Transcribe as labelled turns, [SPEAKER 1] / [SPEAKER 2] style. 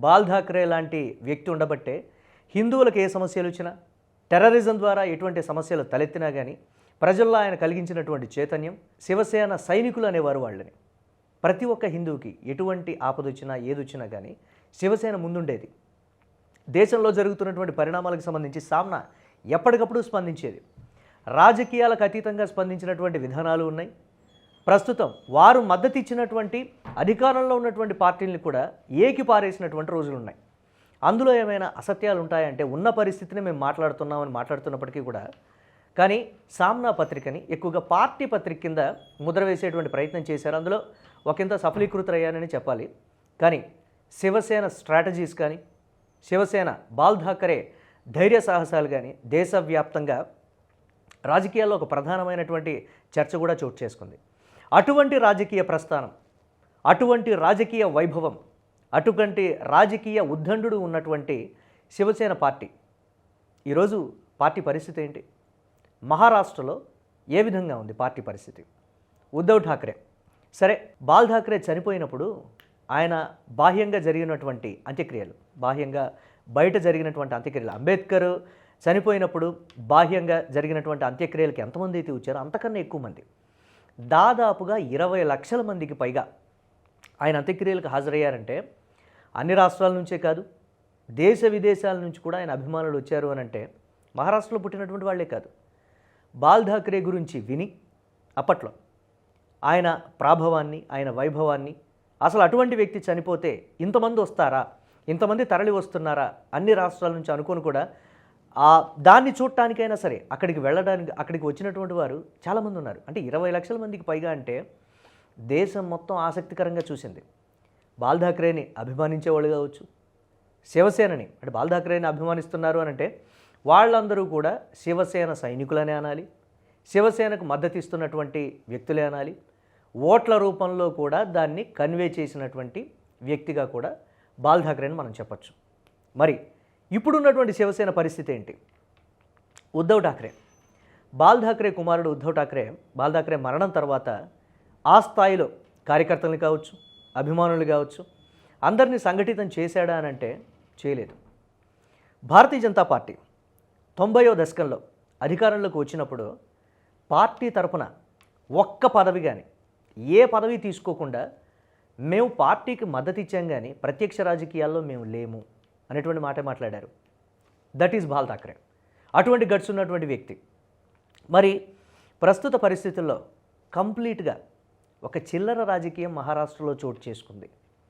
[SPEAKER 1] Ball Thackeray లాంటి వ్యక్తి ఉండబట్టే హిందువులకు ఏ సమస్యలు వచ్చినా, టెర్రరిజం ద్వారా ఎటువంటి సమస్యలు తలెత్తినా కానీ ప్రజల్లో ఆయన కలిగించినటువంటి చైతన్యం, శివసేన సైనికులు అనేవారు వాళ్ళని. ప్రతి ఒక్క హిందువుకి ఎటువంటి ఆపదొచ్చినా ఏదొచ్చినా కానీ శివసేన ముందుండేది. దేశంలో జరుగుతున్నటువంటి పరిణామాలకు సంబంధించి సామ్నా ఎప్పటికప్పుడు స్పందించేది. రాజకీయాలకు అతీతంగా స్పందించినటువంటి విధానాలు ఉన్నాయి. ప్రస్తుతం వారు మద్దతు ఇచ్చినటువంటి అధికారంలో ఉన్నటువంటి పార్టీలను కూడా ఏకిపారేసినటువంటి రోజులు ఉన్నాయి. అందులో ఏమైనా అసత్యాలు ఉంటాయంటే ఉన్న పరిస్థితిని మేము మాట్లాడుతున్నామని మాట్లాడుతున్నప్పటికీ కూడా కానీ సామ్నా పత్రికని ఎక్కువగా పార్టీ పత్రిక కింద ముద్ర వేసేటువంటి ప్రయత్నం చేశారు. అందులో ఒకంత సఫలీకృతరయ్యానని చెప్పాలి. కానీ శివసేన స్ట్రాటజీస్ కానీ, శివసేన బాల్ ఠాక్రే ధైర్య సాహసాలు కానీ దేశవ్యాప్తంగా రాజకీయాల్లో ఒక ప్రధానమైనటువంటి చర్చ కూడా చోటు చేసుకుంది. అటువంటి రాజకీయ ప్రస్థానం, అటువంటి రాజకీయ వైభవం, అటువంటి రాజకీయ ఉద్దండు ఉన్నటువంటి శివసేన పార్టీ ఈరోజు పార్టీ పరిస్థితి ఏంటి? మహారాష్ట్రలో ఏ విధంగా ఉంది పార్టీ పరిస్థితి? ఉద్ధవ్ ఠాక్రే సరే, బాల్ ఠాక్రే చనిపోయినప్పుడు ఆయన బాహ్యంగా జరిగినటువంటి అంత్యక్రియలు, బాహ్యంగా బయట జరిగినటువంటి అంత్యక్రియలు, అంబేద్కర్ చనిపోయినప్పుడు బాహ్యంగా జరిగినటువంటి అంత్యక్రియలకి ఎంతమంది అయితే వచ్చారో అంతకన్నా ఎక్కువ మంది, దాదాపుగా 20 లక్షల మందికి పైగా ఆయన అంత్యక్రియలకు హాజరయ్యారంటే అన్ని రాష్ట్రాల నుంచే కాదు, దేశ విదేశాల నుంచి కూడా ఆయన అభిమానులు వచ్చారు అని అంటే మహారాష్ట్రలో పుట్టినటువంటి వాళ్ళే కాదు. బాల్ ఠాక్రే గురించి విని అప్పట్లో ఆయన ప్రాభవాన్ని, ఆయన వైభవాన్ని, అసలు అటువంటి వ్యక్తి చనిపోతే ఇంతమంది వస్తారా, ఇంతమంది తరలి వస్తున్నారా అన్ని రాష్ట్రాల నుంచి అనుకొని కూడా దాన్ని చూడటానికైనా సరే అక్కడికి వెళ్ళడానికి, అక్కడికి వచ్చినటువంటి వారు చాలామంది ఉన్నారు. అంటే 20 లక్షల మందికి పైగా అంటే దేశం మొత్తం ఆసక్తికరంగా చూసింది. బాల్ ఠాక్రేని అభిమానించేవాళ్ళు కావచ్చు, శివసేనని అంటే బాల్ ఠాక్రేని అభిమానిస్తున్నారు అని అంటే వాళ్ళందరూ కూడా శివసేన సైనికులనే అనాలి, శివసేనకు మద్దతు ఇస్తున్నటువంటి వ్యక్తులే అనాలి. ఓట్ల రూపంలో కూడా దాన్ని కన్వే చేసినటువంటి వ్యక్తిగా కూడా బాల్ ఠాక్రేని మనం చెప్పచ్చు. మరి ఇప్పుడున్నటువంటి శివసేన పరిస్థితి ఏంటి? ఉద్ధవ్ ఠాక్రే, బాల్ ఠాక్రే కుమారుడు ఉద్ధవ్ ఠాక్రే, బాల్ ఠాక్రే మరణం తర్వాత ఆ స్థాయిలో కార్యకర్తలు కావచ్చు, అభిమానులు కావచ్చు, అందరినీ సంఘటితం చేశాడా అని అంటే చేయలేదు. భారతీయ జనతా పార్టీ 90వ దశకంలో అధికారంలోకి వచ్చినప్పుడు పార్టీ తరపున ఒక్క పదవి కానీ, ఏ పదవి తీసుకోకుండా మేము పార్టీకి మద్దతు ఇచ్చాం కానీ ప్రత్యక్ష రాజకీయాల్లో మేము లేము అనేటువంటి మాట మాట్లాడారు. That is ball Thackeray. అటువంటి గట్స్ ఉన్నటువంటి వ్యక్తి. మరి ప్రస్తుత పరిస్థితుల్లో కంప్లీట్గా ఒక చిల్లర రాజకీయం మహారాష్ట్రలో చోటు చేసుకుంది.